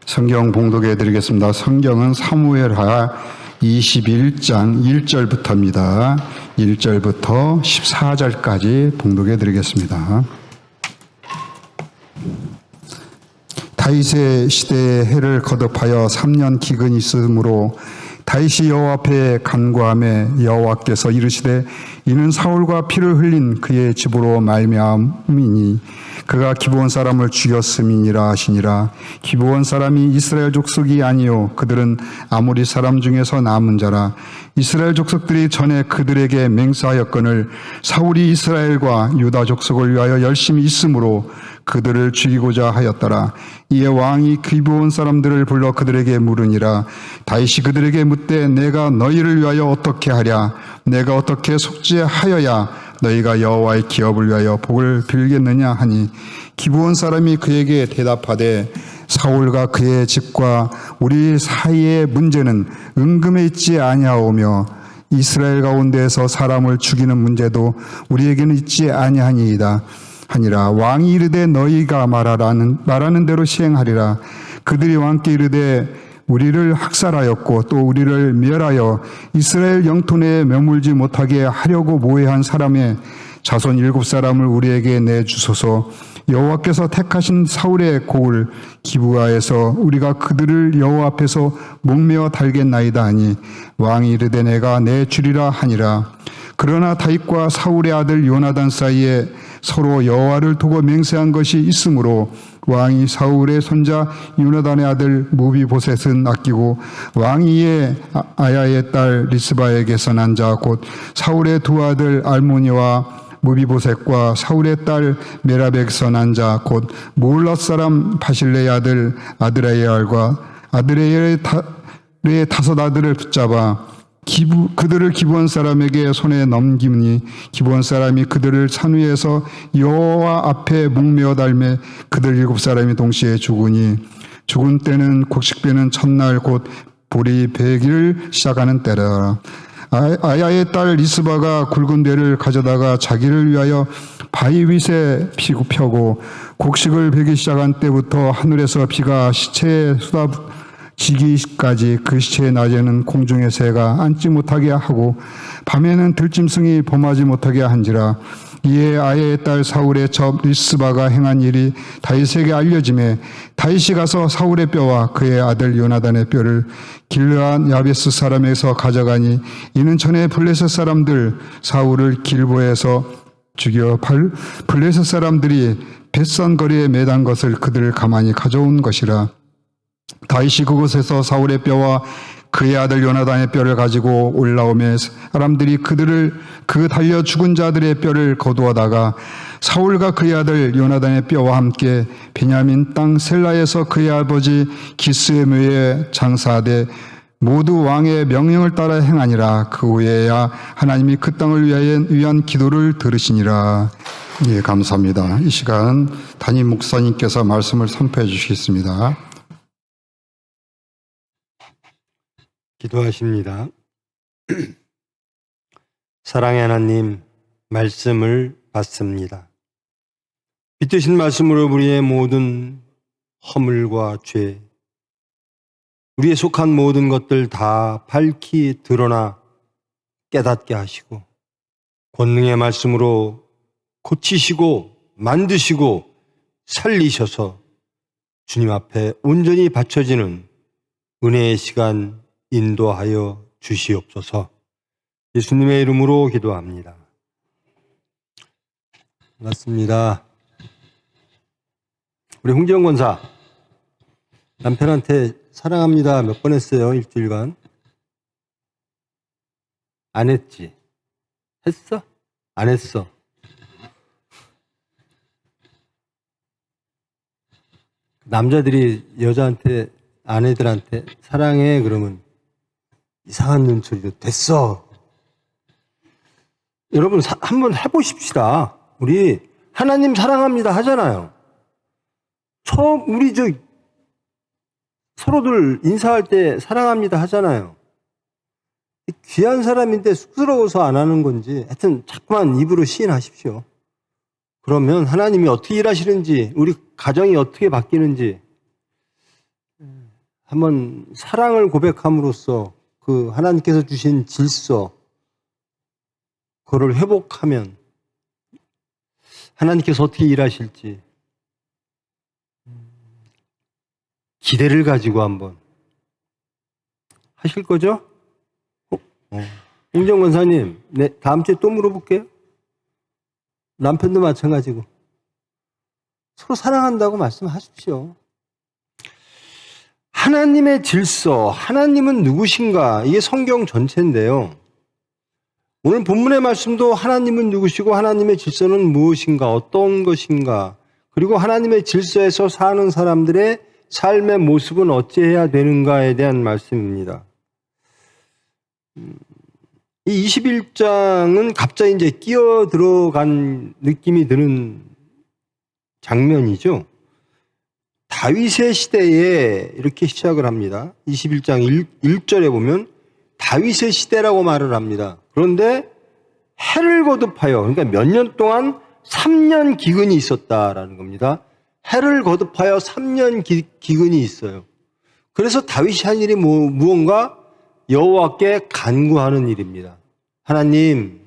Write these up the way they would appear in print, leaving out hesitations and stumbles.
성경 봉독해 드리겠습니다. 성경은 사무엘하 21장 1절부터입니다. 1절부터 14절까지 봉독해 드리겠습니다. 다윗의 시대에 해를 거듭하여 3년 기근이 있으므로 다윗이 여호와 앞에 간구하매 여호와께서 이르시되 이는 사울과 피를 흘린 그의 집으로 말미암이니 그가 기브온 사람을 죽였음이니라 하시니라. 기브온 사람이 이스라엘 족속이 아니요 그들은 아모리 사람 중에서 남은 자라. 이스라엘 족속들이 전에 그들에게 맹세하였거늘 사울이 이스라엘과 유다 족속을 위하여 열심히 있으므로 그들을 죽이고자 하였더라. 이에 왕이 기브온 사람들을 불러 그들에게 물으니라. 다윗이 그들에게 묻되 내가 너희를 위하여 어떻게 하랴? 내가 어떻게 속죄하여야 너희가 여호와의 기업을 위하여 복을 빌겠느냐 하니 기브온 사람이 그에게 대답하되 사울과 그의 집과 우리 사이의 문제는 은금에 있지 아니하오며 이스라엘 가운데에서 사람을 죽이는 문제도 우리에게는 있지 아니하니이다 하니라. 왕이 이르되 너희가 말하는 대로 시행하리라. 그들이 왕께 이르되 우리를 학살하였고 또 우리를 멸하여 이스라엘 영토 내에 머물지 못하게 하려고 모해한 사람의 자손 7사람을 우리에게 내주소서. 여호와께서 택하신 사울의 고을 기브아에서 우리가 그들을 여호와 앞에서 목매어 달겠나이다 하니 왕이 이르되 내가 내주리라 하니라. 그러나 다윗과 사울의 아들 요나단 사이에 서로 여호와를 두고 맹세한 것이 있으므로 왕이 사울의 손자 요나단의 아들 무비보셋은 아끼고 왕이 이에 아야의 딸 리스바에게서 난 자 곧 사울의 두 아들 알모니와 무비보셋과 사울의 딸 메라백에서 난 자 곧 모울랏 사람 바실레의 아들 아드레엘과 아드레엘의 다섯 아들을 붙잡아 그들을 기브온 사람에게 손에 넘기니 기브온 사람이 그들을 산 위에서 여호와 앞에 목매어 달매 그들 7사람이 동시에 죽으니 죽은 때는 곡식배는 첫날 곧 보리 배기를 시작하는 때라. 아야의 딸 리스바가 굵은 대를 가져다가 자기를 위하여 바위 밑에 펴고 곡식을 베기 시작한 때부터 하늘에서 비가 시체에 지기까지 그 시체의 낮에는 공중의 새가 앉지 못하게 하고 밤에는 들짐승이 범하지 못하게 한지라. 이에 아야의 딸 사울의 첩 리스바가 행한 일이 다윗에게 알려지매 다윗이 가서 사울의 뼈와 그의 아들 요나단의 뼈를 길르앗 야베스 사람에서 가져가니 이는 전에 블레셋 사람들 사울을 길보에서 죽여 블레셋 사람들이 벳산 거리에 매단 것을 그들을 가만히 가져온 것이라. 다윗이 그곳에서 사울의 뼈와 그의 아들 요나단의 뼈를 가지고 올라오매 사람들이 그 달려 죽은 자들의 뼈를 거두어다가 사울과 그의 아들 요나단의 뼈와 함께 베냐민 땅 셀라에서 그의 아버지 기스의 묘에 장사하되 모두 왕의 명령을 따라 행하니라. 그 후에야 하나님이 그 땅을 위한 기도를 들으시니라. 예, 감사합니다. 이 시간 담임 목사님께서 말씀을 선포해 주시겠습니다. 기도하십니다. 사랑의 하나님, 말씀을 받습니다. 빛드신 말씀으로 우리의 모든 허물과 죄, 우리에 속한 모든 것들 다 밝히 드러나 깨닫게 하시고 권능의 말씀으로 고치시고 만드시고 살리셔서 주님 앞에 온전히 바쳐지는 은혜의 시간 인도하여 주시옵소서. 예수님의 이름으로 기도합니다. 반갑습니다. 우리 홍지영 권사 남편한테 사랑합니다 몇 번 했어요? 일주일간? 안 했지? 했어? 안 했어? 남자들이 여자한테 아내들한테 사랑해 그러면 이상한 눈초리로 됐어. 여러분 한번 해보십시다. 우리 하나님 사랑합니다 하잖아요. 우리 서로들 인사할 때 사랑합니다 하잖아요. 귀한 사람인데 쑥스러워서 안 하는 건지 하여튼 자꾸만 입으로 시인하십시오. 그러면 하나님이 어떻게 일하시는지 우리 가정이 어떻게 바뀌는지 한번 사랑을 고백함으로써 그 하나님께서 주신 질서, 그거를 회복하면 하나님께서 어떻게 일하실지 기대를 가지고 한번 하실 거죠? 홍정 권사님, 네, 다음 주에 또 물어볼게요. 남편도 마찬가지고. 서로 사랑한다고 말씀하십시오. 하나님의 질서, 하나님은 누구신가? 이게 성경 전체인데요. 오늘 본문의 말씀도 하나님은 누구시고 하나님의 질서는 무엇인가? 어떤 것인가? 그리고 하나님의 질서에서 사는 사람들의 삶의 모습은 어찌해야 되는가에 대한 말씀입니다. 이 21장은 갑자기 이제 끼어 들어간 느낌이 드는 장면이죠. 다윗의 시대에 이렇게 시작을 합니다. 21장 1절에 보면 다윗의 시대라고 말을 합니다. 그런데 해를 거듭하여, 그러니까 몇 년 동안 3년 기근이 있었다라는 겁니다. 해를 거듭하여 3년 기근이 있어요. 그래서 다윗이 한 일이 무언가 여호와께 간구하는 일입니다. 하나님,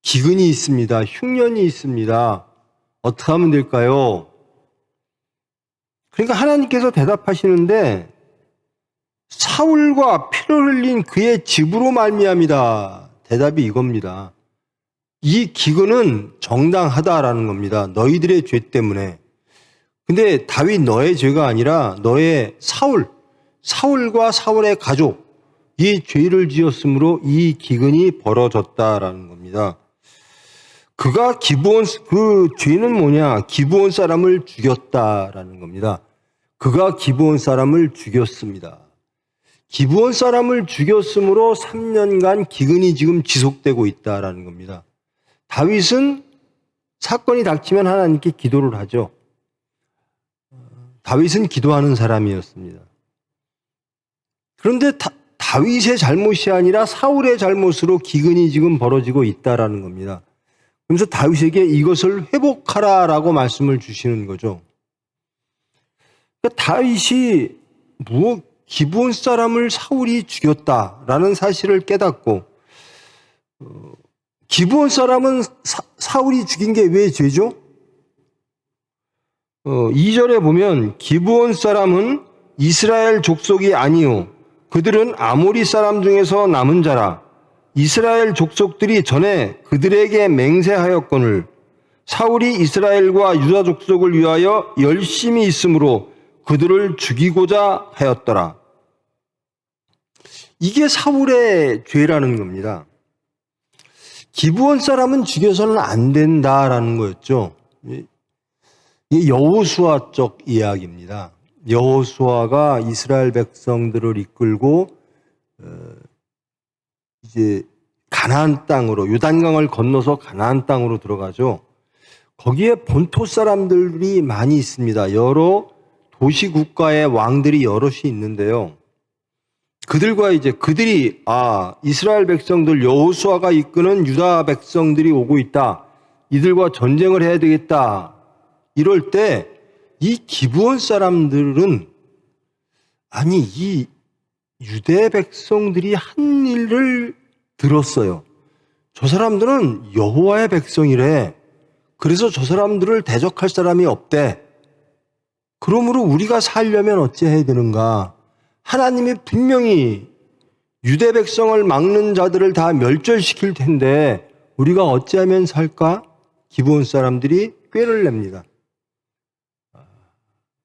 기근이 있습니다. 흉년이 있습니다. 어떻게 하면 될까요? 그러니까 하나님께서 대답하시는데 사울과 피를 흘린 그의 집으로 말미암이다. 대답이 이겁니다. 이 기근은 정당하다라는 겁니다. 너희들의 죄 때문에. 근데 다윗 너의 죄가 아니라 너의 사울과 사울의 가족, 이 죄를 지었으므로 이 기근이 벌어졌다라는 겁니다. 그 죄는 뭐냐? 기브온 사람을 죽였다라는 겁니다. 그가 기브온 사람을 죽였습니다. 기브온 사람을 죽였으므로 3년간 기근이 지금 지속되고 있다라는 겁니다. 다윗은 사건이 닥치면 하나님께 기도를 하죠. 다윗은 기도하는 사람이었습니다. 그런데 다윗의 잘못이 아니라 사울의 잘못으로 기근이 지금 벌어지고 있다라는 겁니다. 그래서 다윗에게 이것을 회복하라라고 말씀을 주시는 거죠. 그러니까 다윗이 기브온 사람을 사울이 죽였다라는 사실을 깨닫고, 기브온 사람은 사울이 죽인 게 왜 죄죠? 2절에 보면 기브온 사람은 이스라엘 족속이 아니요 그들은 아모리 사람 중에서 남은 자라. 이스라엘 족속들이 전에 그들에게 맹세하였거늘 사울이 이스라엘과 유다 족속을 위하여 열심히 있으므로 그들을 죽이고자 하였더라. 이게 사울의 죄라는 겁니다. 기브온 사람은 죽여서는 안 된다라는 거였죠. 이게 여호수아적 이야기입니다. 여호수아가 이스라엘 백성들을 이끌고 이제 가나안 땅으로, 요단강을 건너서 가나안 땅으로 들어가죠. 거기에 본토 사람들이 많이 있습니다. 여러 도시 국가의 왕들이 여럿이 있는데요. 그들이 이스라엘 백성들, 여호수아가 이끄는 유다 백성들이 오고 있다. 이들과 전쟁을 해야 되겠다. 이럴 때 이 기브온 사람들은 이 유대 백성들이 한 일을 들었어요. 저 사람들은 여호와의 백성이래. 그래서 저 사람들을 대적할 사람이 없대. 그러므로 우리가 살려면 어찌해야 되는가? 하나님이 분명히 유대 백성을 막는 자들을 다 멸절시킬 텐데 우리가 어찌하면 살까? 기브온 사람들이 꾀를 냅니다.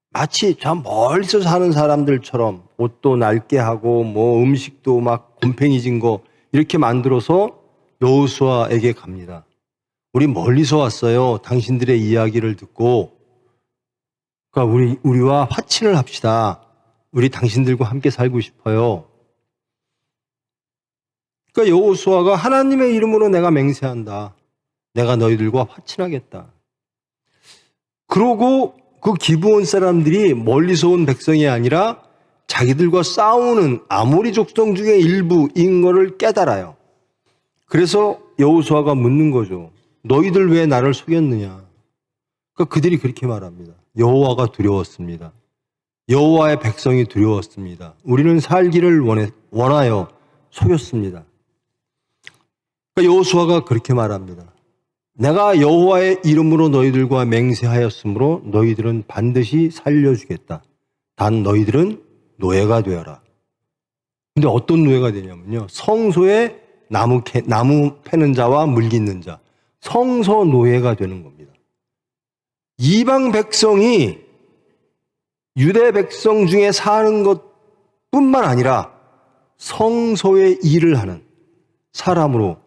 마치 저 멀리서 사는 사람들처럼 옷도 낡게 하고 음식도 막 곰팡이진 거 이렇게 만들어서 여호수아에게 갑니다. 우리 멀리서 왔어요. 당신들의 이야기를 듣고. 그러니까 우리와 화친을 합시다. 우리 당신들과 함께 살고 싶어요. 그러니까 여호수아가 하나님의 이름으로 내가 맹세한다. 내가 너희들과 화친하겠다. 그러고 그 기브온 사람들이 멀리서 온 백성이 아니라 자기들과 싸우는 아모리 족속 중의 일부인 거를 깨달아요. 그래서 여호수아가 묻는 거죠. 너희들 왜 나를 속였느냐? 그러니까 그들이 그렇게 말합니다. 여호와가 두려웠습니다. 여호와의 백성이 두려웠습니다. 우리는 살기를 원하여 속였습니다. 그러니까 여호수아가 그렇게 말합니다. 내가 여호와의 이름으로 너희들과 맹세하였으므로 너희들은 반드시 살려주겠다. 단 너희들은 노예가 되어라. 근데 어떤 노예가 되냐면요. 성소에 나무 패는 자와 물 깃는 자. 성소 노예가 되는 겁니다. 이방 백성이 유대 백성 중에 사는 것뿐만 아니라 성소의 일을 하는 사람으로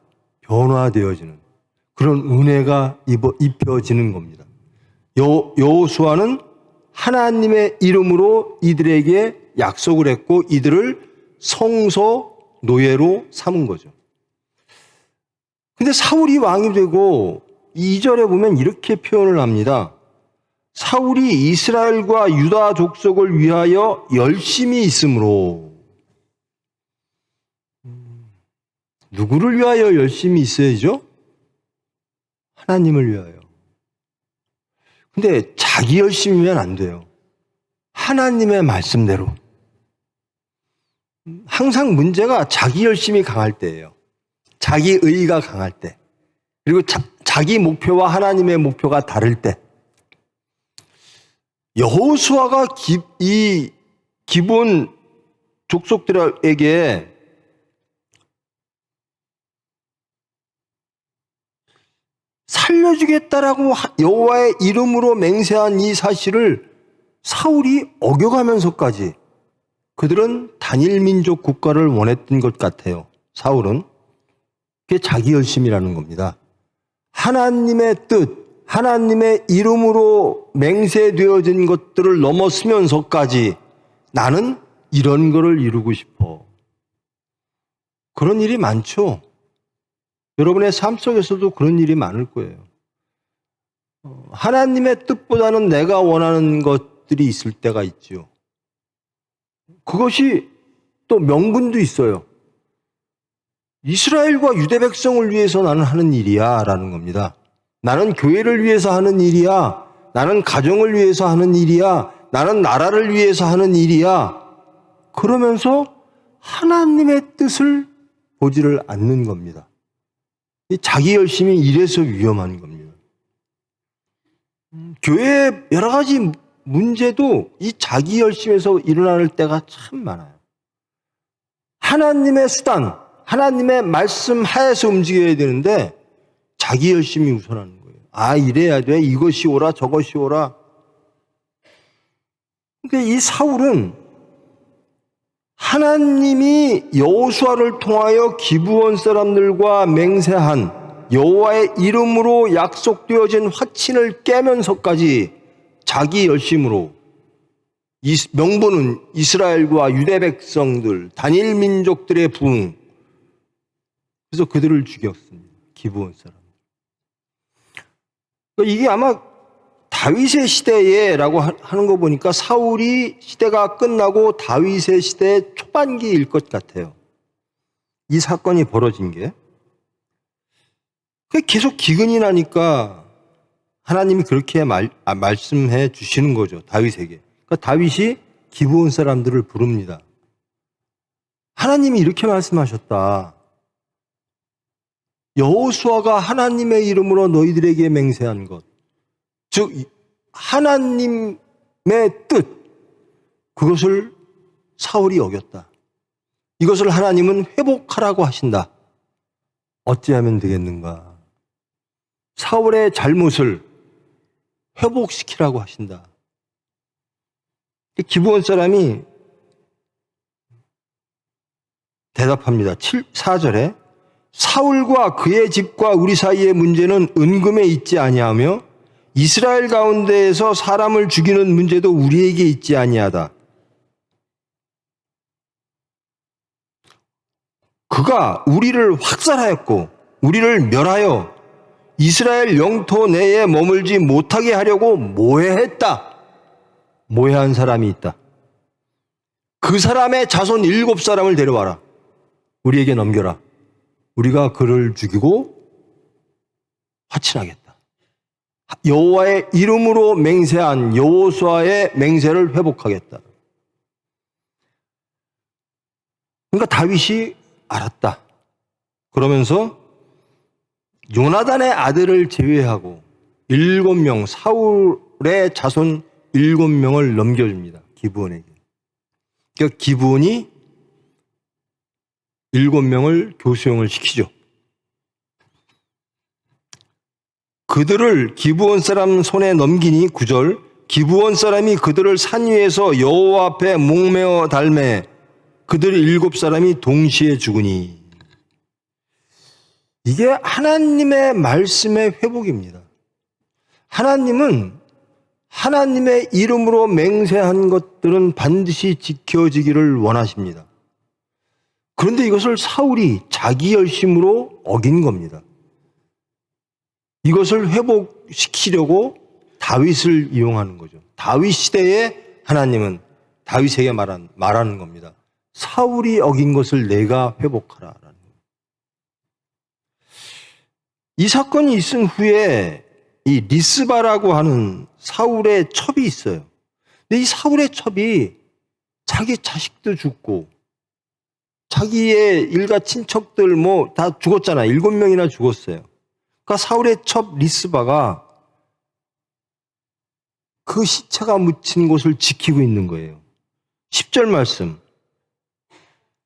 변화되어지는 그런 은혜가 입혀지는 겁니다. 여호수아는 하나님의 이름으로 이들에게 약속을 했고 이들을 성소 노예로 삼은 거죠. 근데 사울이 왕이 되고 2절에 보면 이렇게 표현을 합니다. 사울이 이스라엘과 유다 족속을 위하여 열심히 있으므로. 누구를 위하여 열심히 있어야죠? 하나님을 위하여. 근데 자기 열심이면 안 돼요. 하나님의 말씀대로. 항상 문제가 자기 열심이 강할 때예요. 자기 의의가 강할 때. 그리고 자기 목표와 하나님의 목표가 다를 때. 여호수아가 이 기브온 족속들에게 살려주겠다라고 여호와의 이름으로 맹세한 이 사실을 사울이 어겨가면서까지 그들은 단일 민족 국가를 원했던 것 같아요. 사울은. 그게 자기 열심이라는 겁니다. 하나님의 뜻, 하나님의 이름으로 맹세되어진 것들을 넘어서면서까지 나는 이런 거를 이루고 싶어. 그런 일이 많죠. 여러분의 삶 속에서도 그런 일이 많을 거예요. 하나님의 뜻보다는 내가 원하는 것들이 있을 때가 있지요. 그것이 또 명분도 있어요. 이스라엘과 유대 백성을 위해서 나는 하는 일이야 라는 겁니다. 나는 교회를 위해서 하는 일이야. 나는 가정을 위해서 하는 일이야. 나는 나라를 위해서 하는 일이야. 그러면서 하나님의 뜻을 보지를 않는 겁니다. 자기 열심이 이래서 위험한 겁니다. 교회의 여러 가지 문제도 이 자기 열심에서 일어날 때가 참 많아요. 하나님의 수단, 하나님의 말씀 하에서 움직여야 되는데 자기 열심이 우선하는 거예요. 아, 이래야 돼. 이것이 오라, 저것이 오라. 근데 이 사울은 하나님이 여호수아를 통하여 기브온 사람들과 맹세한 여호와의 이름으로 약속되어진 확신을 깨면서까지 자기 열심으로 명분은 이스라엘과 유대 백성들, 단일 민족들의 부흥. 그래서 그들을 죽였습니다. 기브온 사람. 이게 아마 다윗의 시대에라고 하는 거 보니까 사울이 시대가 끝나고 다윗의 시대 초반기일 것 같아요. 이 사건이 벌어진 게. 계속 기근이 나니까 하나님이 그렇게 말씀해 주시는 거죠. 다윗에게. 그러니까 다윗이 기브온 사람들을 부릅니다. 하나님이 이렇게 말씀하셨다. 여호수아가 하나님의 이름으로 너희들에게 맹세한 것, 즉 하나님의 뜻, 그것을 사울이 어겼다. 이것을 하나님은 회복하라고 하신다. 어찌하면 되겠는가? 사울의 잘못을 회복시키라고 하신다. 기브온 사람이 대답합니다. 4절에 사울과 그의 집과 우리 사이의 문제는 은금에 있지 아니하며 이스라엘 가운데에서 사람을 죽이는 문제도 우리에게 있지 아니하다. 그가 우리를 확살하였고 우리를 멸하여 이스라엘 영토 내에 머물지 못하게 하려고 모해했다. 모해한 사람이 있다. 그 사람의 자손 7사람을 데려와라. 우리에게 넘겨라. 우리가 그를 죽이고 화친하겠다. 여호와의 이름으로 맹세한 여호수아의 맹세를 회복하겠다. 그러니까 다윗이 알았다. 그러면서 요나단의 아들을 제외하고 7명, 사울의 자손 7명을 넘겨줍니다. 기브온에게. 그러니까 기브온이 7명을 교수형을 시키죠. 그들을 기브온 사람 손에 넘기니 9절 기브온 사람이 그들을 산 위에서 여호와 앞에 목매어 달매 그들 7사람이 동시에 죽으니. 이게 하나님의 말씀의 회복입니다. 하나님은 하나님의 이름으로 맹세한 것들은 반드시 지켜지기를 원하십니다. 그런데 이것을 사울이 자기 열심으로 어긴 겁니다. 이것을 회복시키려고 다윗을 이용하는 거죠. 다윗 시대에 하나님은 다윗에게 말하는 겁니다. 사울이 어긴 것을 내가 회복하라. 이 사건이 있은 후에 이 리스바라고 하는 사울의 첩이 있어요. 근데 이 사울의 첩이 자기 자식도 죽고 자기의 일가 친척들 뭐 다 죽었잖아요. 7명이나 죽었어요. 그러니까 사울의 첩 리스바가 그 시체가 묻힌 곳을 지키고 있는 거예요. 10절 말씀.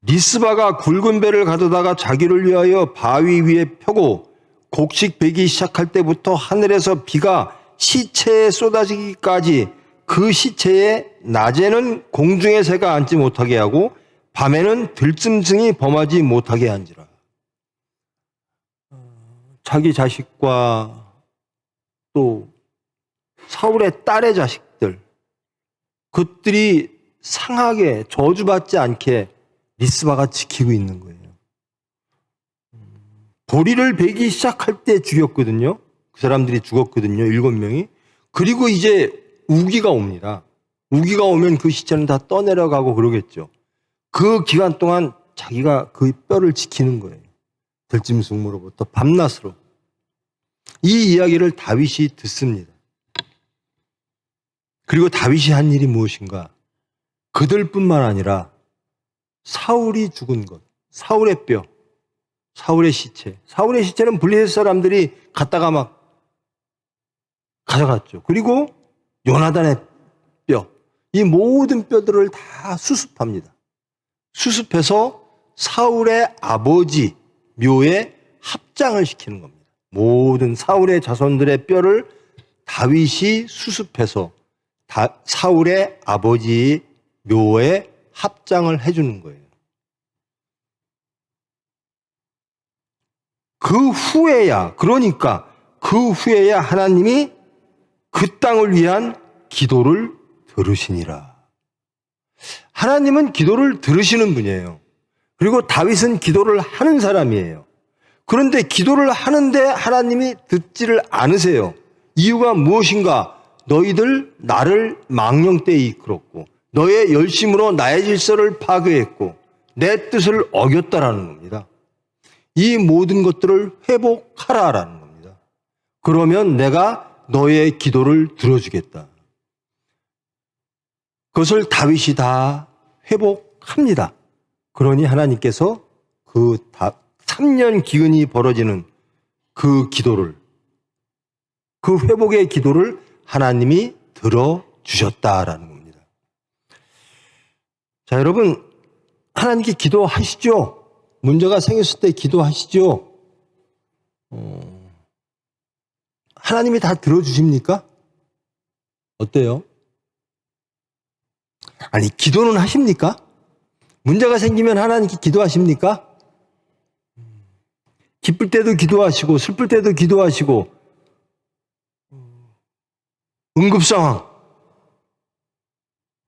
리스바가 굵은 배를 가져다가 자기를 위하여 바위 위에 펴고 곡식 베기 시작할 때부터 하늘에서 비가 시체에 쏟아지기까지 그 시체에 낮에는 공중의 새가 앉지 못하게 하고 밤에는 들짐승이 범하지 못하게 한지라. 자기 자식과 또 사울의 딸의 자식들, 그들이 상하게 저주받지 않게 리스바가 지키고 있는 거예요. 보리를 베기 시작할 때 죽였거든요. 그 사람들이 죽었거든요. 7명이. 그리고 이제 우기가 옵니다. 우기가 오면 그 시체는 다 떠내려가고 그러겠죠. 그 기간 동안 자기가 그 뼈를 지키는 거예요. 들짐승으로부터 밤낮으로. 이 이야기를 다윗이 듣습니다. 그리고 다윗이 한 일이 무엇인가? 그들뿐만 아니라 사울이 죽은 것, 사울의 뼈, 사울의 시체. 사울의 시체는 블레셋 사람들이 갖다가 막 가져갔죠. 그리고 요나단의 뼈, 이 모든 뼈들을 다 수습합니다. 수습해서 사울의 아버지 묘에 합장을 시키는 겁니다. 모든 사울의 자손들의 뼈를 다윗이 수습해서 사울의 아버지 묘에 합장을 해주는 거예요. 그 후에야, 그러니까 그 후에야 하나님이 그 땅을 위한 기도를 들으시니라. 하나님은 기도를 들으시는 분이에요. 그리고 다윗은 기도를 하는 사람이에요. 그런데 기도를 하는데 하나님이 듣지를 않으세요. 이유가 무엇인가? 너희들 나를 망령되이 이끌었고 너의 열심으로 나의 질서를 파괴했고 내 뜻을 어겼다라는 겁니다. 이 모든 것들을 회복하라라는 겁니다. 그러면 내가 너의 기도를 들어주겠다. 그것을 다윗이 다 회복합니다. 그러니 하나님께서 그 3년 기근이 벌어지는 그 기도를, 그 회복의 기도를 하나님이 들어주셨다라는 겁니다. 자, 여러분, 하나님께 기도하시죠? 문제가 생겼을 때 기도하시죠? 하나님이 다 들어주십니까? 어때요? 아니, 기도는 하십니까? 문제가 생기면 하나님께 기도하십니까? 기쁠 때도 기도하시고 슬플 때도 기도하시고 응급상황,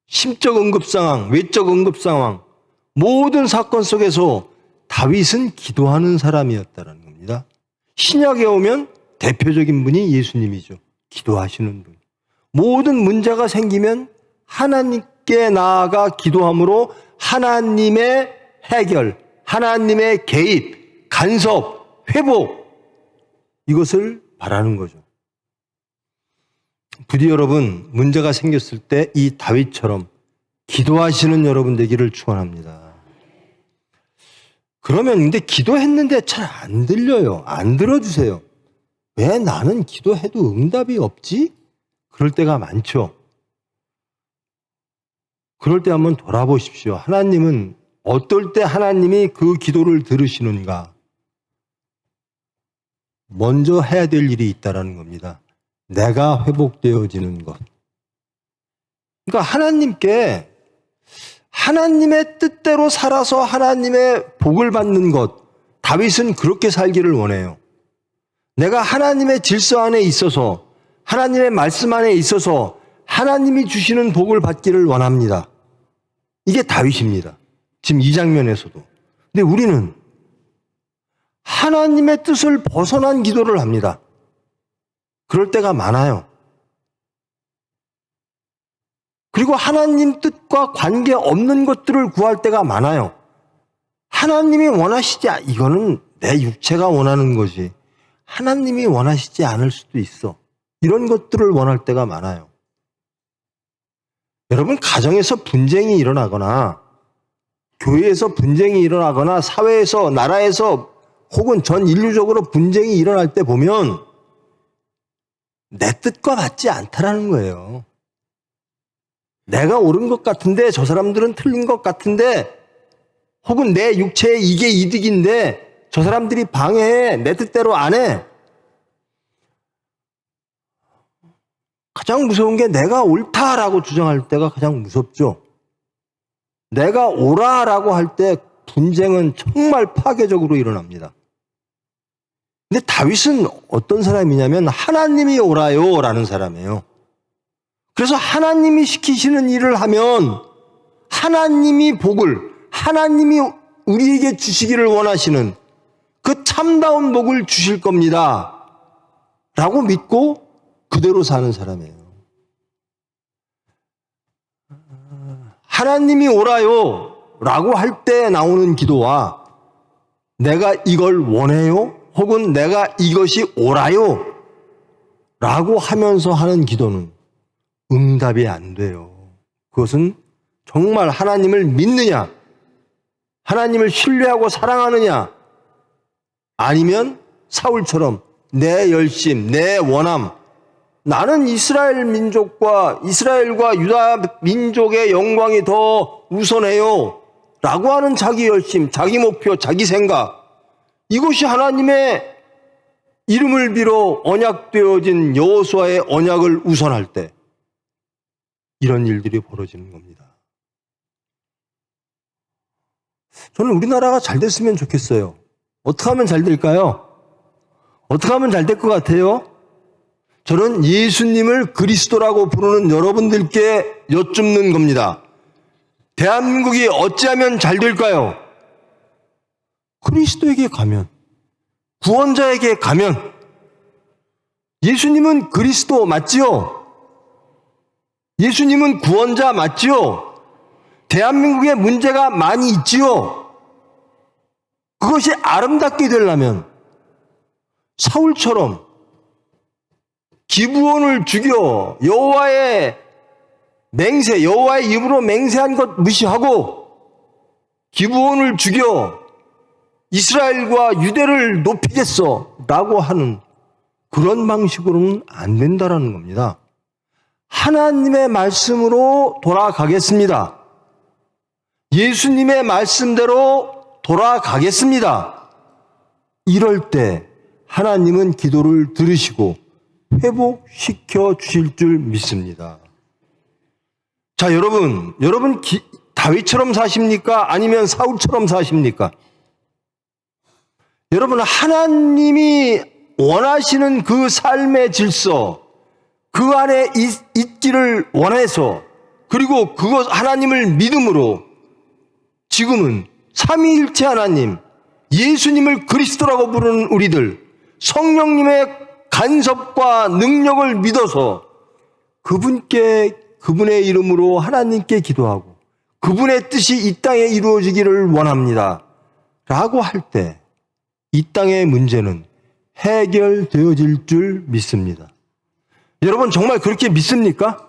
심적 응급상황, 외적 응급상황 모든 사건 속에서 다윗은 기도하는 사람이었다는 겁니다. 신약에 오면 대표적인 분이 예수님이죠. 기도하시는 분. 모든 문제가 생기면 하나님께 나아가 기도함으로 하나님의 해결, 하나님의 개입, 간섭, 회복 이것을 바라는 거죠. 부디 여러분 문제가 생겼을 때 이 다윗처럼 기도하시는 여러분 되기를 축원합니다. 그러면 근데 기도했는데 잘 안 들려요. 안 들어주세요. 왜 나는 기도해도 응답이 없지? 그럴 때가 많죠. 그럴 때 한번 돌아보십시오. 하나님은 어떨 때 하나님이 그 기도를 들으시는가? 먼저 해야 될 일이 있다라는 겁니다. 내가 회복되어지는 것. 그러니까 하나님께 하나님의 뜻대로 살아서 하나님의 복을 받는 것. 다윗은 그렇게 살기를 원해요. 내가 하나님의 질서 안에 있어서 하나님의 말씀 안에 있어서 하나님이 주시는 복을 받기를 원합니다. 이게 다윗입니다. 지금 이 장면에서도. 근데 우리는 하나님의 뜻을 벗어난 기도를 합니다. 그럴 때가 많아요. 그리고 하나님 뜻과 관계없는 것들을 구할 때가 많아요. 하나님이 원하시지, 이거는 내 육체가 원하는 거지. 하나님이 원하시지 않을 수도 있어. 이런 것들을 원할 때가 많아요. 여러분, 가정에서 분쟁이 일어나거나 교회에서 분쟁이 일어나거나 사회에서, 나라에서 혹은 전 인류적으로 분쟁이 일어날 때 보면 내 뜻과 맞지 않다라는 거예요. 내가 옳은 것 같은데 저 사람들은 틀린 것 같은데 혹은 내 육체에 이게 이득인데 저 사람들이 방해해. 내 뜻대로 안 해. 가장 무서운 게 내가 옳다라고 주장할 때가 가장 무섭죠. 내가 옳아라고 할 때 분쟁은 정말 파괴적으로 일어납니다. 근데 다윗은 어떤 사람이냐면 하나님이 옳아요 라는 사람이에요. 그래서 하나님이 시키시는 일을 하면 하나님이 복을, 하나님이 우리에게 주시기를 원하시는 그 참다운 복을 주실 겁니다 라고 믿고 그대로 사는 사람이에요. 하나님이 옳아요 라고 할 때 나오는 기도와 내가 이걸 원해요 혹은 내가 이것이 옳아요 라고 하면서 하는 기도는 응답이 안 돼요. 그것은 정말 하나님을 믿느냐, 하나님을 신뢰하고 사랑하느냐, 아니면 사울처럼 내 열심, 내 원함, 나는 이스라엘 민족과 이스라엘과 유다 민족의 영광이 더 우선해요 라고 하는 자기 열심, 자기 목표, 자기 생각, 이것이 하나님의 이름을 빌어 언약되어진 여호수아의 언약을 우선할 때 이런 일들이 벌어지는 겁니다. 저는 우리나라가 잘 됐으면 좋겠어요. 어떻게 하면 잘 될까요? 어떻게 하면 잘 될 것 같아요? 저는 예수님을 그리스도라고 부르는 여러분들께 여쭙는 겁니다. 대한민국이 어찌하면 잘 될까요? 그리스도에게 가면, 구원자에게 가면. 예수님은 그리스도 맞지요? 예수님은 구원자 맞지요? 대한민국에 문제가 많이 있지요? 그것이 아름답게 되려면 사울처럼 기브온을 죽여 여호와의 맹세, 여호와의 입으로 맹세한 것 무시하고 기브온을 죽여 이스라엘과 유대를 높이겠어 라고 하는 그런 방식으로는 안 된다라는 겁니다. 하나님의 말씀으로 돌아가겠습니다. 예수님의 말씀대로 돌아가겠습니다. 이럴 때 하나님은 기도를 들으시고 회복시켜 주실 줄 믿습니다. 자, 여러분 다윗처럼 사십니까? 아니면 사울처럼 사십니까? 여러분, 하나님이 원하시는 그 삶의 질서, 그 안에 있기를 원해서, 그리고 그것 하나님을 믿음으로 지금은 삼위일체 하나님, 예수님을 그리스도라고 부르는 우리들, 성령님의 간섭과 능력을 믿어서 그분의 이름으로 하나님께 기도하고 그분의 뜻이 이 땅에 이루어지기를 원합니다 라고 할 때 이 땅의 문제는 해결되어질 줄 믿습니다. 여러분, 정말 그렇게 믿습니까?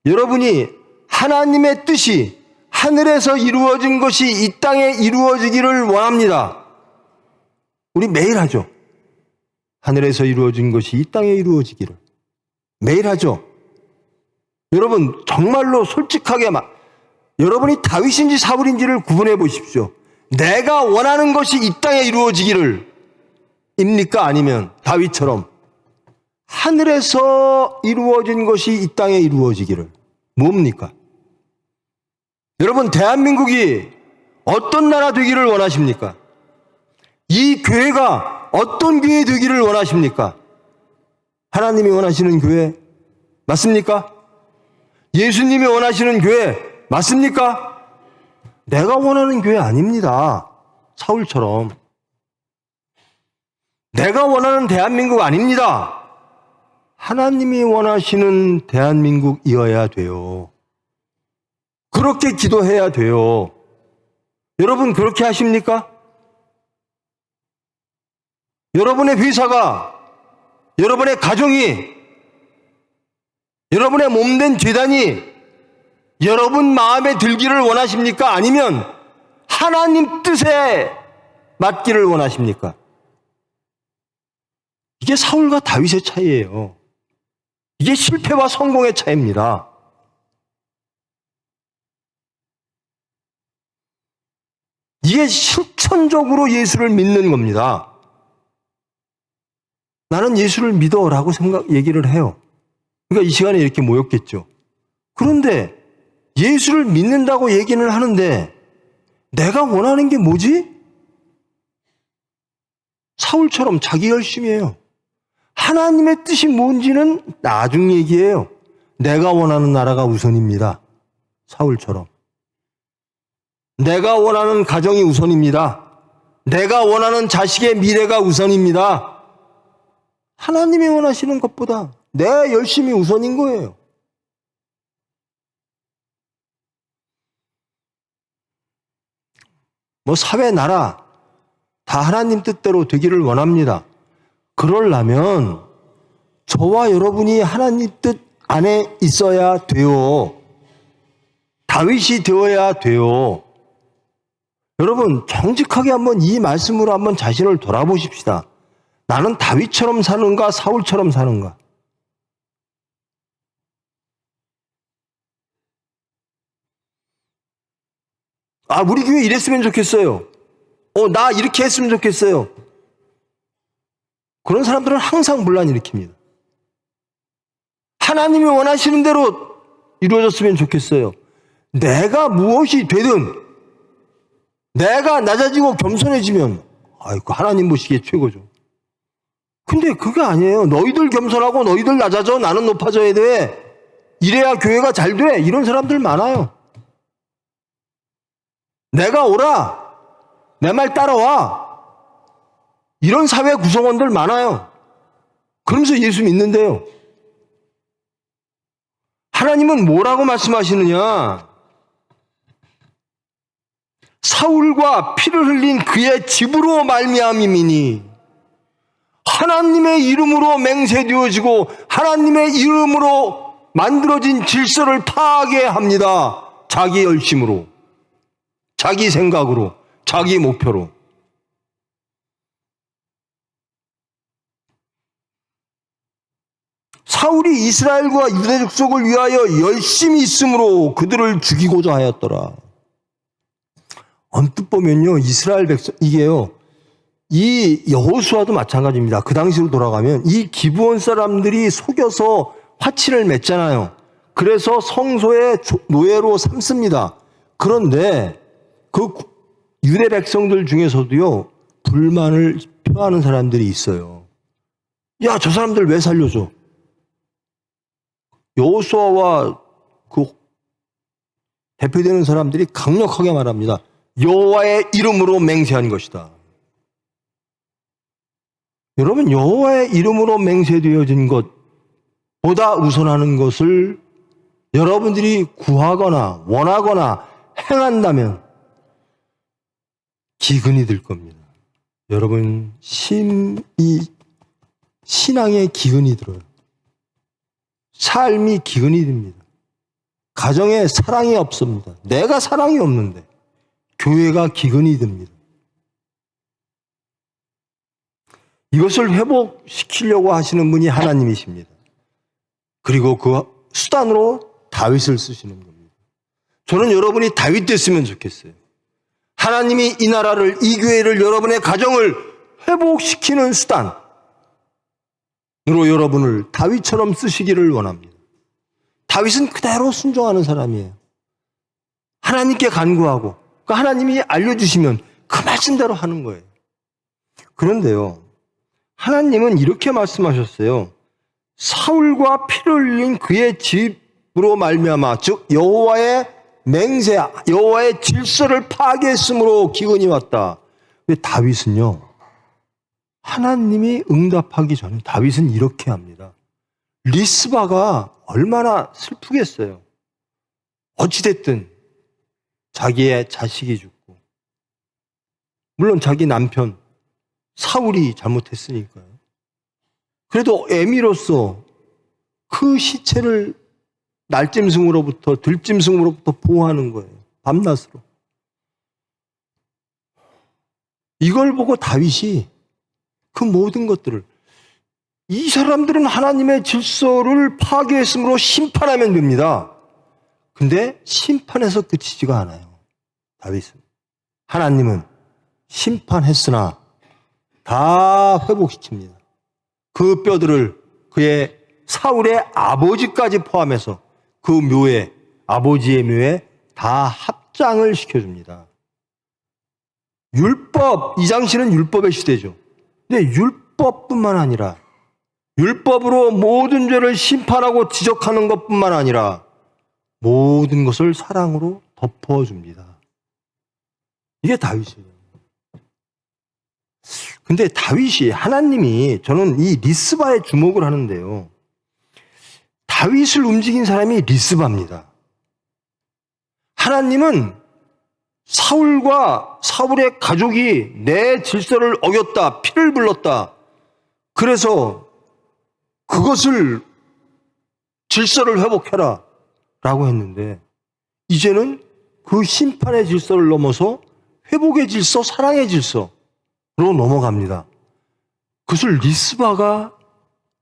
여러분이 하나님의 뜻이 하늘에서 이루어진 것이 이 땅에 이루어지기를 원합니다. 우리 매일 하죠. 하늘에서 이루어진 것이 이 땅에 이루어지기를. 매일 하죠. 여러분 정말로 솔직하게 여러분이 다윗인지 사울인지를 구분해 보십시오. 내가 원하는 것이 이 땅에 이루어지기를 입니까? 아니면 다윗처럼 하늘에서 이루어진 것이 이 땅에 이루어지기를 뭡니까? 여러분 대한민국이 어떤 나라 되기를 원하십니까? 이 교회가 어떤 교회 되기를 원하십니까? 하나님이 원하시는 교회 맞습니까? 예수님이 원하시는 교회 맞습니까? 내가 원하는 교회 아닙니다. 사울처럼. 내가 원하는 대한민국 아닙니다. 하나님이 원하시는 대한민국이어야 돼요. 그렇게 기도해야 돼요. 여러분 그렇게 하십니까? 여러분의 회사가, 여러분의 가정이, 여러분의 몸된 재단이 여러분 마음에 들기를 원하십니까? 아니면 하나님 뜻에 맞기를 원하십니까? 이게 사울과 다윗의 차이예요. 이게 실패와 성공의 차이입니다. 이게 실천적으로 예수를 믿는 겁니다. 나는 예수를 믿어라고 얘기를 해요. 그러니까 이 시간에 이렇게 모였겠죠. 그런데 예수를 믿는다고 얘기는 하는데 내가 원하는 게 뭐지? 사울처럼 자기 열심이에요. 하나님의 뜻이 뭔지는 나중 얘기예요. 내가 원하는 나라가 우선입니다. 사울처럼. 내가 원하는 가정이 우선입니다. 내가 원하는 자식의 미래가 우선입니다. 하나님이 원하시는 것보다 내 열심이 우선인 거예요. 뭐 사회, 나라 다 하나님 뜻대로 되기를 원합니다. 그러려면 저와 여러분이 하나님 뜻 안에 있어야 돼요. 다윗이 되어야 돼요. 여러분 정직하게 한번 이 말씀으로 한번 자신을 돌아보십시다. 나는 다윗처럼 사는가 사울처럼 사는가? 우리 교회 이랬으면 좋겠어요. 나 이렇게 했으면 좋겠어요. 그런 사람들은 항상 분란 일으킵니다. 하나님이 원하시는 대로 이루어졌으면 좋겠어요. 내가 무엇이 되든 내가 낮아지고 겸손해지면 하나님 보시기에 최고죠. 근데 그게 아니에요. 너희들 겸손하고 너희들 낮아져 나는 높아져야 돼. 이래야 교회가 잘 돼. 이런 사람들 많아요. 내가 오라. 내 말 따라와. 이런 사회 구성원들 많아요. 그러면서 예수 믿는데요. 하나님은 뭐라고 말씀하시느냐? 사울과 피를 흘린 그의 집으로 말미암음이니 하나님의 이름으로 맹세되어지고 하나님의 이름으로 만들어진 질서를 파괴합니다. 자기 열심으로, 자기 생각으로, 자기 목표로. 사울이 이스라엘과 유대 족속을 위하여 열심히 있으므로 그들을 죽이고자 하였더라. 언뜻 보면요, 이스라엘 백성, 이게요, 이 여호수아도 마찬가지입니다. 그 당시로 돌아가면 이 기브온 사람들이 속여서 화치를 맺잖아요. 그래서 성소의 노예로 삼습니다. 그런데 그 유대 백성들 중에서도요, 불만을 표하는 사람들이 있어요. 야, 저 사람들 왜 살려줘? 여호수아와 그 대표되는 사람들이 강력하게 말합니다. 여호와의 이름으로 맹세한 것이다. 여러분, 여호와의 이름으로 맹세되어진 것보다 우선하는 것을 여러분들이 구하거나 원하거나 행한다면 기근이 들 겁니다. 여러분, 신앙의 기근이 들어요. 삶이 기근이 됩니다. 가정에 사랑이 없습니다. 내가 사랑이 없는데 교회가 기근이 듭니다. 이것을 회복시키려고 하시는 분이 하나님이십니다. 그리고 그 수단으로 다윗을 쓰시는 겁니다. 저는 여러분이 다윗 됐으면 좋겠어요. 하나님이 이 나라를, 이 교회를, 여러분의 가정을 회복시키는 수단으로 여러분을 다윗처럼 쓰시기를 원합니다. 다윗은 그대로 순종하는 사람이에요. 하나님께 간구하고 그 하나님이 알려주시면 그 말씀대로 하는 거예요. 그런데요, 하나님은 이렇게 말씀하셨어요. 사울과 피를 흘린 그의 집으로 말미암아, 즉 여호와의 맹세, 여호와의 질서를 파괴했으므로 기근이 왔다. 근데 다윗은요, 하나님이 응답하기 전에 다윗은 이렇게 합니다. 리스바가 얼마나 슬프겠어요. 어찌됐든 자기의 자식이 죽고, 물론 자기 남편 사울이 잘못했으니까요. 그래도 애미로서 그 시체를 날짐승으로부터, 들짐승으로부터 보호하는 거예요. 밤낮으로. 이걸 보고 다윗이 그 모든 것들을, 이 사람들은 하나님의 질서를 파괴했으므로 심판하면 됩니다. 근데 심판에서 그치지가 않아요. 다윗은. 하나님은 심판했으나 다 회복시킵니다. 그 뼈들을 그의 사울의 아버지까지 포함해서 그 묘에, 아버지의 묘에 다 합장을 시켜줍니다. 율법, 이 당시는 율법의 시대죠. 근데 율법뿐만 아니라 율법으로 모든 죄를 심판하고 지적하는 것뿐만 아니라 모든 것을 사랑으로 덮어줍니다. 이게 다윗이에요. 근데 다윗이, 하나님이, 저는 이 리스바에 주목을 하는데요, 다윗을 움직인 사람이 리스바입니다. 하나님은 사울과 사울의 가족이 내 질서를 어겼다, 피를 불렀다, 그래서 그것을, 질서를 회복해라 라고 했는데, 이제는 그 심판의 질서를 넘어서 회복의 질서, 사랑의 질서로 넘어갑니다. 그것을 리스바가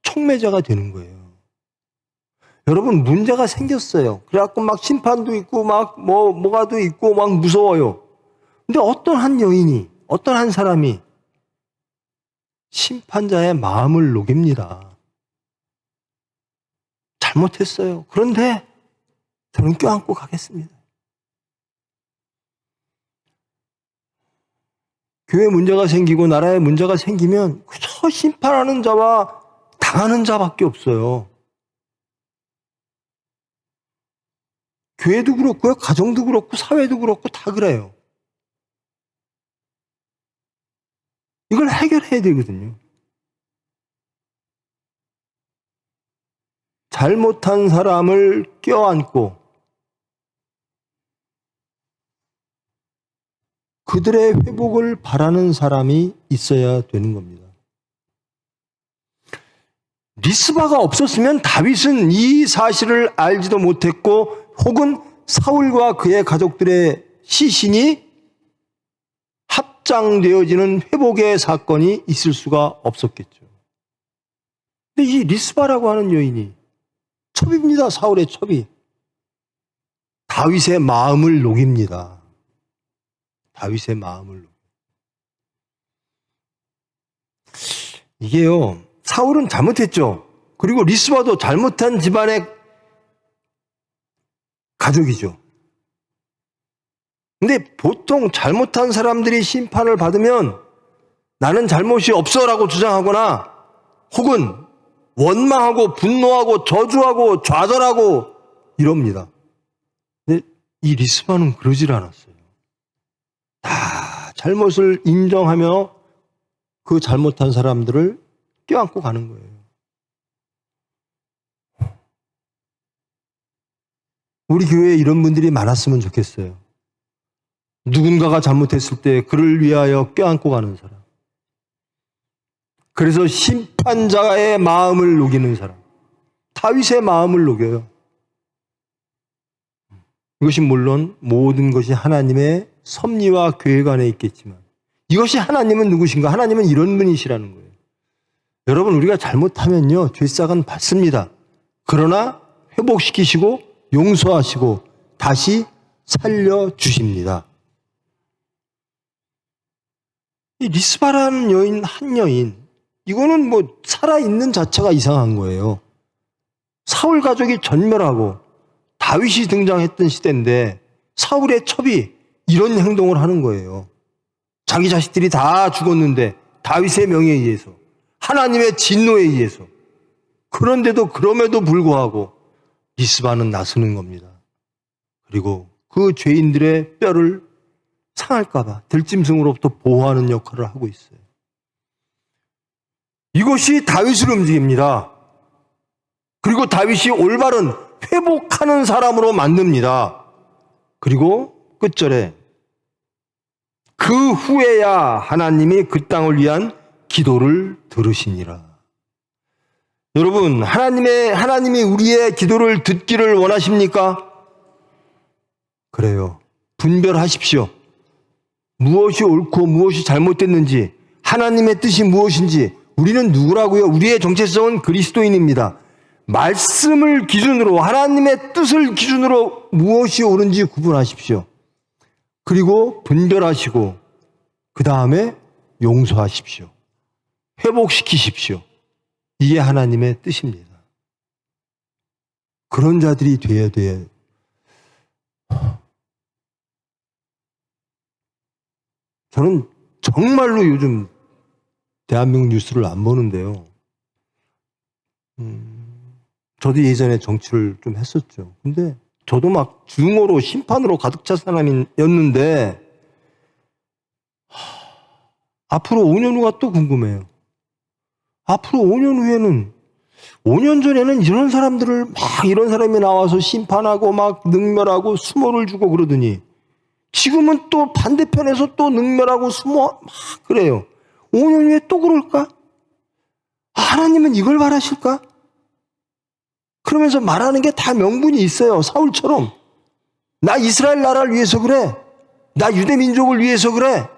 촉매자가 되는 거예요. 여러분, 문제가 생겼어요. 그래갖고 막 심판도 있고 막 뭐가도 있고 막 무서워요. 근데 어떤 한 여인이, 어떤 한 사람이 심판자의 마음을 녹입니다. 잘못했어요. 그런데 저는 껴안고 가겠습니다. 교회 문제가 생기고 나라에 문제가 생기면 그저 심판하는 자와 당하는 자밖에 없어요. 교회도 그렇고요, 가정도 그렇고, 사회도 그렇고, 다 그래요. 이걸 해결해야 되거든요. 잘못한 사람을 껴안고 그들의 회복을 바라는 사람이 있어야 되는 겁니다. 리스바가 없었으면 다윗은 이 사실을 알지도 못했고, 혹은 사울과 그의 가족들의 시신이 합장되어지는 회복의 사건이 있을 수가 없었겠죠. 근데 이 리스바라고 하는 여인이 첩입니다. 사울의 첩이. 다윗의 마음을 녹입니다. 다윗의 마음을 녹입니다. 이게요, 사울은 잘못했죠. 그리고 리스바도 잘못한 집안의 가족이죠. 근데 보통 잘못한 사람들이 심판을 받으면 나는 잘못이 없어라고 주장하거나, 혹은 원망하고 분노하고 저주하고 좌절하고 이럽니다. 근데 이 리스바는 그러질 않았어요. 다 잘못을 인정하며 그 잘못한 사람들을 껴안고 가는 거예요. 우리 교회에 이런 분들이 많았으면 좋겠어요. 누군가가 잘못했을 때 그를 위하여 껴안고 가는 사람. 그래서 심판자의 마음을 녹이는 사람. 다윗의 마음을 녹여요. 이것이 물론 모든 것이 하나님의 섭리와 계획 안에 있겠지만 이것이 하나님은 누구신가? 하나님은 이런 분이시라는 거예요. 여러분, 우리가 잘못하면요, 죄싹은 받습니다. 그러나 회복시키시고 용서하시고 다시 살려주십니다. 이 리스바라는 여인, 한 여인, 이거는 뭐 살아있는 자체가 이상한 거예요. 사울 가족이 전멸하고 다윗이 등장했던 시대인데 사울의 첩이 이런 행동을 하는 거예요. 자기 자식들이 다 죽었는데 다윗의 명에 의해서, 하나님의 진노에 의해서. 그런데도 그럼에도 불구하고 리스바는 나서는 겁니다. 그리고 그 죄인들의 뼈를 상할까 봐 들짐승으로부터 보호하는 역할을 하고 있어요. 이것이 다윗을 움직입니다. 그리고 다윗이 올바른 회복하는 사람으로 만듭니다. 그리고 끝절에 그 후에야 하나님이 그 땅을 위한 기도를 들으시니라. 여러분, 하나님이 우리의 기도를 듣기를 원하십니까? 그래요. 분별하십시오. 무엇이 옳고 무엇이 잘못됐는지, 하나님의 뜻이 무엇인지. 우리는 누구라고요? 우리의 정체성은 그리스도인입니다. 말씀을 기준으로, 하나님의 뜻을 기준으로 무엇이 옳은지 구분하십시오. 그리고 분별하시고 그 다음에 용서하십시오. 회복시키십시오. 이게 하나님의 뜻입니다. 그런 자들이 돼야 돼요. 저는 정말로 요즘 대한민국 뉴스를 안 보는데요. 저도 예전에 정치를 좀 했었죠. 근데 저도 막 증오로 심판으로 가득 찬 사람이었는데 앞으로 5년 후가 또 궁금해요. 앞으로 5년 후에는 5년 전에는 이런 사람이 나와서 심판하고 막 능멸하고 수모를 주고 그러더니 지금은 또 반대편에서 또 능멸하고 수모 막 그래요. 5년 후에 또 그럴까? 하나님은 이걸 바라실까? 그러면서 말하는 게 다 명분이 있어요. 사울처럼. 나 이스라엘 나라를 위해서 그래. 나 유대 민족을 위해서 그래.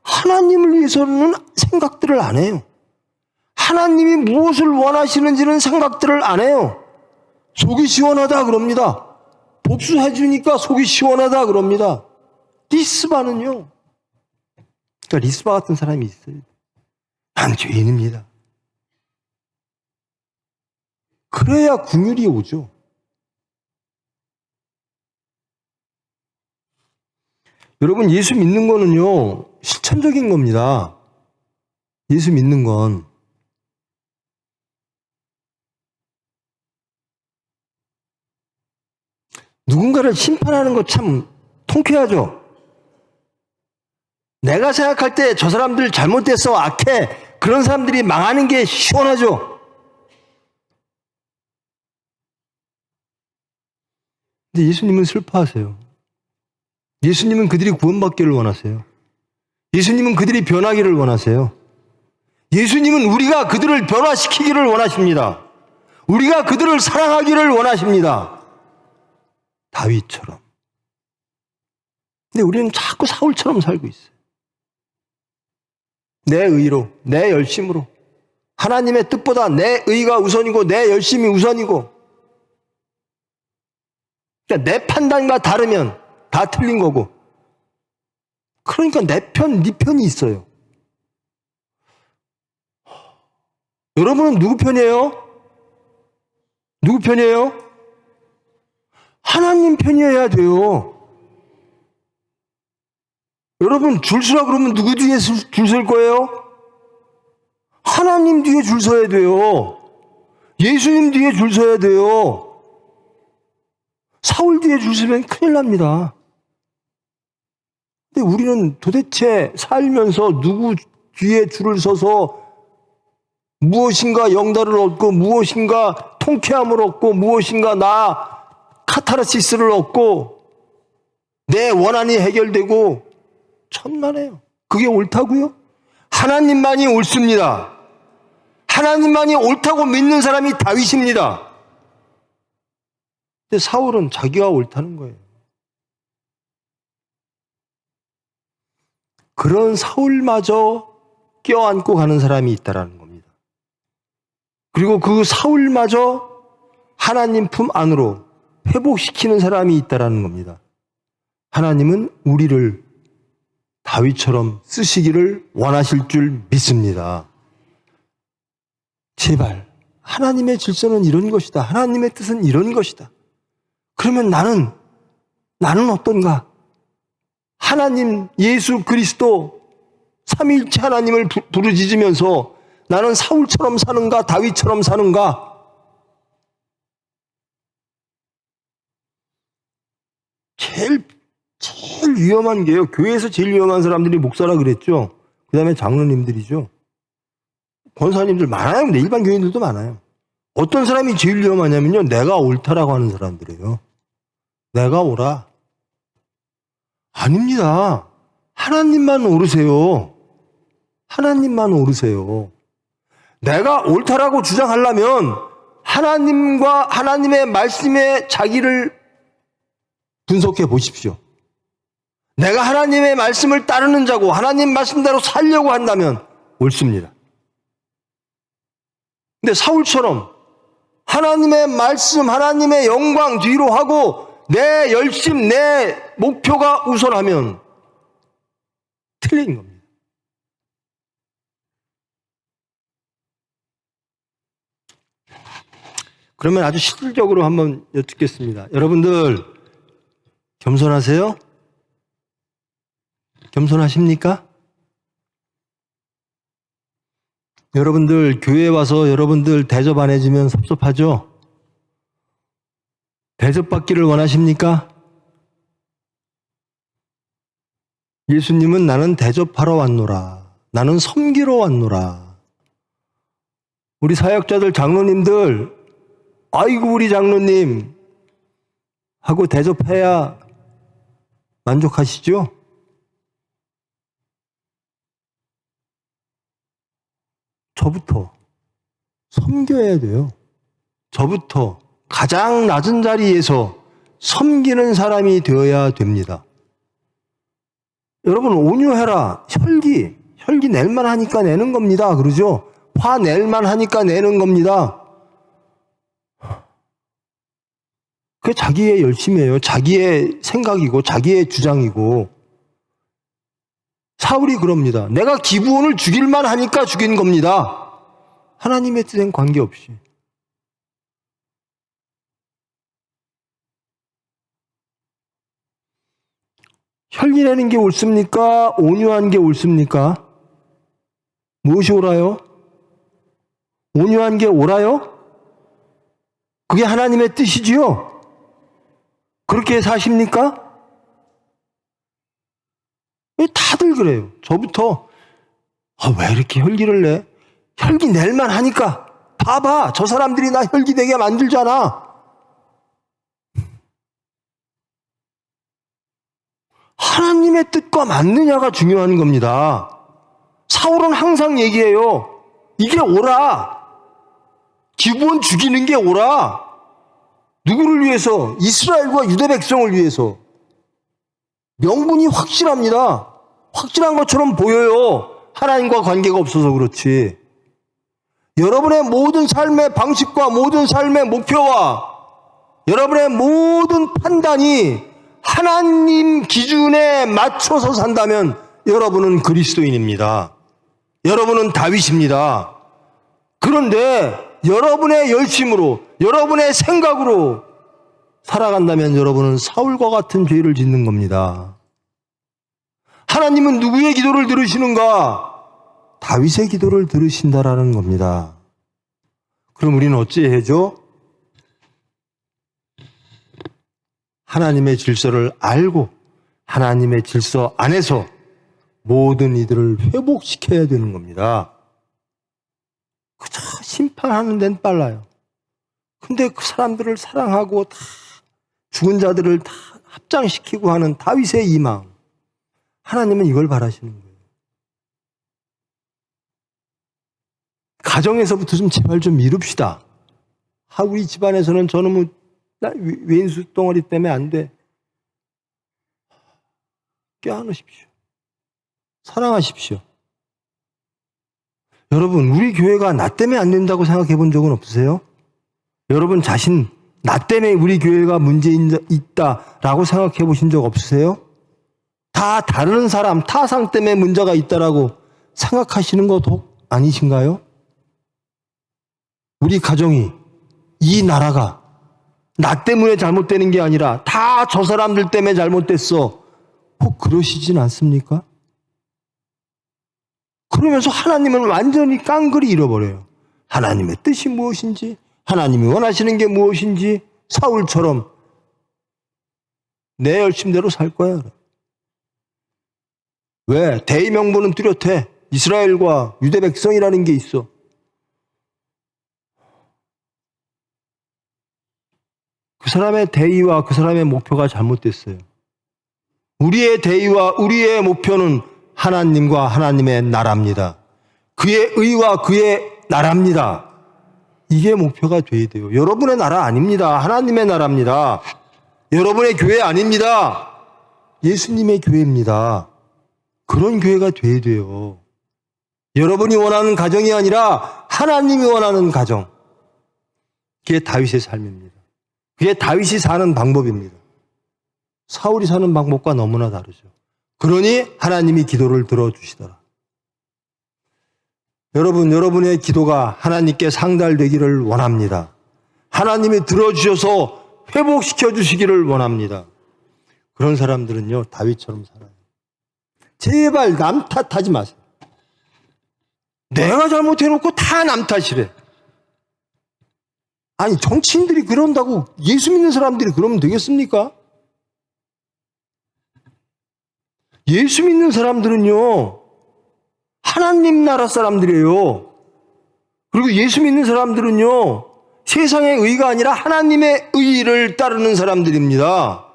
하나님을 위해서는 생각들을 안 해요. 하나님이 무엇을 원하시는지는 생각들을 안 해요. 속이 시원하다 그럽니다. 복수해 주니까 속이 시원하다 그럽니다. 리스바는요. 그러니까 리스바 같은 사람이 있어요. 난 죄인입니다. 그래야 긍휼이 오죠. 여러분, 예수 믿는 거는요, 실천적인 겁니다. 예수 믿는 건. 누군가를 심판하는 거 참 통쾌하죠. 내가 생각할 때 저 사람들 잘못됐어, 악해, 그런 사람들이 망하는 게 시원하죠. 근데 예수님은 슬퍼하세요. 예수님은 그들이 구원받기를 원하세요. 예수님은 그들이 변하기를 원하세요. 예수님은 우리가 그들을 변화시키기를 원하십니다. 우리가 그들을 사랑하기를 원하십니다. 다윗처럼. 근데 우리는 자꾸 사울처럼 살고 있어요. 내 의로, 내 열심으로. 하나님의 뜻보다 내 의가 우선이고 내 열심이 우선이고. 그러니까 내 판단과 다르면 다 틀린 거고. 그러니까 내 편, 네 편이 있어요. 여러분은 누구 편이에요? 누구 편이에요? 하나님 편이어야 돼요. 여러분, 줄 서라 그러면 누구 뒤에 줄 설 거예요? 하나님 뒤에 줄 서야 돼요. 예수님 뒤에 줄 서야 돼요. 사울 뒤에 줄 서면 큰일 납니다. 근데 우리는 도대체 살면서 누구 뒤에 줄을 서서 무엇인가 영달을 얻고 무엇인가 통쾌함을 얻고 무엇인가 나 카타르시스를 얻고 내 원한이 해결되고 천만에요. 그게 옳다고요? 하나님만이 옳습니다. 하나님만이 옳다고 믿는 사람이 다윗입니다. 근데 사울은 자기가 옳다는 거예요. 그런 사울마저 껴안고 가는 사람이 있다라는 겁니다. 그리고 그 사울마저 하나님 품 안으로 회복시키는 사람이 있다라는 겁니다. 하나님은 우리를 다윗처럼 쓰시기를 원하실 줄 믿습니다. 제발 하나님의 질서는 이런 것이다. 하나님의 뜻은 이런 것이다. 그러면 나는 어떤가? 하나님 예수 그리스도 삼위일체 하나님을 부르짖으면서 나는 사울처럼 사는가 다윗처럼 사는가? 제일 위험한 게요. 교회에서 제일 위험한 사람들이 목사라 그랬죠. 그 다음에 장로님들이죠. 권사님들 많아요. 근데 일반 교인들도 많아요. 어떤 사람이 제일 위험하냐면요. 내가 옳다라고 하는 사람들이에요. 내가 옳아. 아닙니다. 하나님만 옳으세요. 하나님만 옳으세요. 내가 옳다라고 주장하려면 하나님과 하나님의 말씀에 자기를 분석해 보십시오. 내가 하나님의 말씀을 따르는 자고 하나님 말씀대로 살려고 한다면 옳습니다. 근데 사울처럼 하나님의 말씀, 하나님의 영광 뒤로 하고 내 열심, 내 목표가 우선하면 틀린 겁니다. 그러면 아주 실질적으로 한번 여쭙겠습니다. 여러분들 겸손하세요? 겸손하십니까? 여러분들 교회에 와서 여러분들 대접 안 해주면 섭섭하죠? 대접받기를 원하십니까? 예수님은 나는 대접하러 왔노라. 나는 섬기러 왔노라. 우리 사역자들 장로님들 아이고 우리 장로님 하고 대접해야 만족하시죠? 저부터 섬겨야 돼요. 저부터 가장 낮은 자리에서 섬기는 사람이 되어야 됩니다. 여러분 온유해라. 혈기 낼만 하니까 내는 겁니다. 그러죠? 화 낼만 하니까 내는 겁니다. 그게 자기의 열심이에요. 자기의 생각이고 자기의 주장이고. 사울이 그럽니다. 내가 기브온을 죽일만 하니까 죽인 겁니다. 하나님의 뜻엔 관계없이. 혈기 내는 게 옳습니까? 온유한 게 옳습니까? 무엇이 옳아요? 온유한 게 옳아요? 그게 하나님의 뜻이지요? 그렇게 사십니까? 다들 그래요. 저부터 왜 이렇게 혈기를 내? 혈기 낼만 하니까 봐봐. 저 사람들이 나 혈기 내게 만들잖아. 하나님의 뜻과 맞느냐가 중요한 겁니다. 사울은 항상 얘기해요. 이게 옳아. 기브온 죽이는 게 옳아. 누구를 위해서? 이스라엘과 유대 백성을 위해서. 명분이 확실합니다. 확실한 것처럼 보여요. 하나님과 관계가 없어서 그렇지. 여러분의 모든 삶의 방식과 모든 삶의 목표와 여러분의 모든 판단이 하나님 기준에 맞춰서 산다면 여러분은 그리스도인입니다. 여러분은 다윗입니다. 그런데 여러분의 열심으로, 여러분의 생각으로 살아간다면 여러분은 사울과 같은 죄를 짓는 겁니다. 하나님은 누구의 기도를 들으시는가? 다윗의 기도를 들으신다라는 겁니다. 그럼 우리는 어찌해야죠? 하나님의 질서를 알고 하나님의 질서 안에서 모든 이들을 회복시켜야 되는 겁니다. 그저 심판하는 데는 빨라요. 근데 그 사람들을 사랑하고 다 죽은 자들을 다 합장시키고 하는 다윗의 이망. 하나님은 이걸 바라시는 거예요. 가정에서부터 좀 제발 좀 이룹시다. 우리 집안에서는 저는 왼수 덩어리 때문에 안 돼. 껴안으십시오. 사랑하십시오. 여러분, 우리 교회가 나 때문에 안 된다고 생각해 본 적은 없으세요? 여러분 자신, 나 때문에 우리 교회가 문제 있다라고 생각해 보신 적 없으세요? 다 다른 사람, 타상 때문에 문제가 있다라고 생각하시는 것도 아니신가요? 우리 가정이, 이 나라가 나 때문에 잘못되는 게 아니라 다 저 사람들 때문에 잘못됐어. 혹 그러시진 않습니까? 그러면서 하나님은 완전히 깡그리 잃어버려요. 하나님의 뜻이 무엇인지, 하나님이 원하시는 게 무엇인지, 사울처럼 내 열심대로 살 거야. 왜? 대의 명분은 뚜렷해. 이스라엘과 유대 백성이라는 게 있어. 그 사람의 대의와 그 사람의 목표가 잘못됐어요. 우리의 대의와 우리의 목표는 하나님과 하나님의 나라입니다. 그의 의와 그의 나라입니다. 이게 목표가 돼야 돼요. 여러분의 나라 아닙니다. 하나님의 나라입니다. 여러분의 교회 아닙니다. 예수님의 교회입니다. 그런 교회가 돼야 돼요. 여러분이 원하는 가정이 아니라 하나님이 원하는 가정. 그게 다윗의 삶입니다. 그게 다윗이 사는 방법입니다. 사울이 사는 방법과 너무나 다르죠. 그러니 하나님이 기도를 들어주시더라. 여러분, 여러분의 기도가 하나님께 상달되기를 원합니다. 하나님이 들어주셔서 회복시켜 주시기를 원합니다. 그런 사람들은요, 다윗처럼 살아요. 제발 남 탓하지 마세요. 내가 잘못해놓고 다 남 탓이래. 아니, 정치인들이 그런다고 예수 믿는 사람들이 그러면 되겠습니까? 예수 믿는 사람들은요, 하나님 나라 사람들이에요. 그리고 예수 믿는 사람들은요, 세상의 의가 아니라 하나님의 의를 따르는 사람들입니다.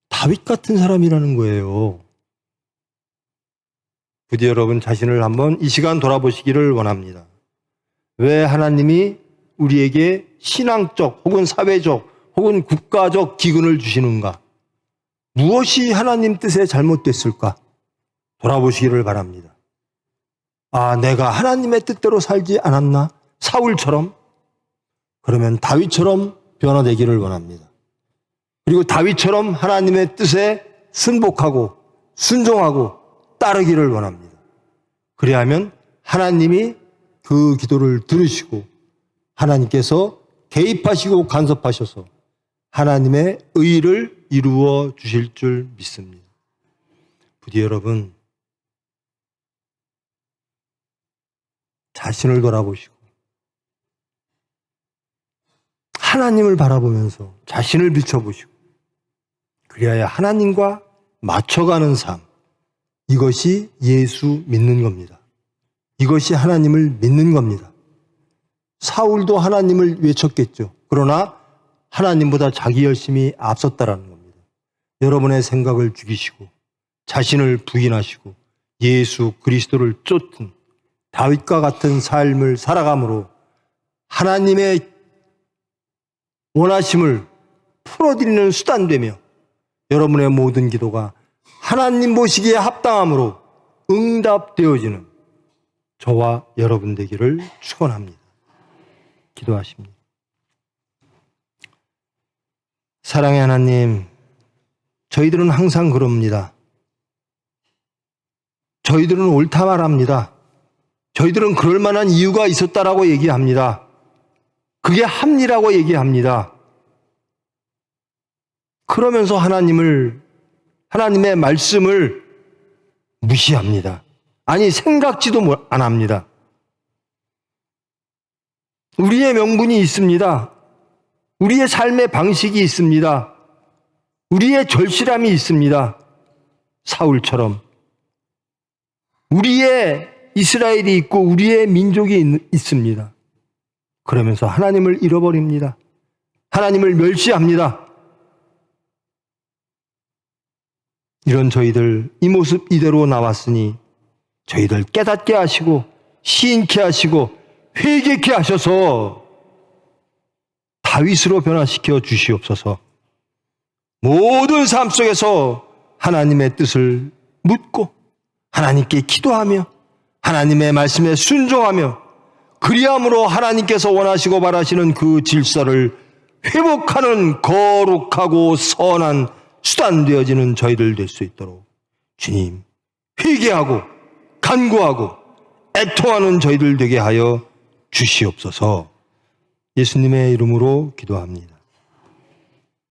다윗 같은 사람이라는 거예요. 부디 여러분 자신을 한번 이 시간 돌아보시기를 원합니다. 왜 하나님이 우리에게 신앙적 혹은 사회적 혹은 국가적 기근을 주시는가? 무엇이 하나님 뜻에 잘못됐을까? 돌아보시기를 바랍니다. 아, 내가 하나님의 뜻대로 살지 않았나? 사울처럼? 그러면 다윗처럼 변화되기를 원합니다. 그리고 다윗처럼 하나님의 뜻에 순복하고 순종하고 따르기를 원합니다. 그리하면 하나님이 그 기도를 들으시고 하나님께서 개입하시고 간섭하셔서 하나님의 의를 이루어 주실 줄 믿습니다. 부디 여러분 자신을 돌아보시고 하나님을 바라보면서 자신을 비춰보시고 그리하여 하나님과 맞춰가는 삶, 이것이 예수 믿는 겁니다. 이것이 하나님을 믿는 겁니다. 사울도 하나님을 외쳤겠죠. 그러나 하나님보다 자기 열심이 앞섰다라는 겁니다. 여러분의 생각을 죽이시고 자신을 부인하시고 예수 그리스도를 쫓은 다윗과 같은 삶을 살아감으로 하나님의 원하심을 풀어드리는 수단되며 여러분의 모든 기도가 하나님 보시기에 합당함으로 응답되어지는 저와 여러분 되기를 축원합니다. 기도하십니다. 사랑의 하나님, 저희들은 항상 그럽니다. 저희들은 옳다 말합니다. 저희들은 그럴 만한 이유가 있었다라고 얘기합니다. 그게 합리라고 얘기합니다. 그러면서 하나님의 말씀을 무시합니다. 아니, 생각지도 안 합니다. 우리의 명분이 있습니다. 우리의 삶의 방식이 있습니다. 우리의 절실함이 있습니다. 사울처럼. 우리의 이스라엘이 있고 우리의 민족이 있습니다. 그러면서 하나님을 잃어버립니다. 하나님을 멸시합니다. 이런 저희들 이 모습 이대로 나왔으니 저희들 깨닫게 하시고 시인케 하시고 회개케 하셔서 다윗으로 변화시켜 주시옵소서. 모든 삶 속에서 하나님의 뜻을 묻고 하나님께 기도하며 하나님의 말씀에 순종하며 그리함으로 하나님께서 원하시고 바라시는 그 질서를 회복하는 거룩하고 선한 수단 되어지는 저희들 될 수 있도록 주님 회개하고 간구하고 애통하는 저희들 되게 하여 주시옵소서. 예수님의 이름으로 기도합니다.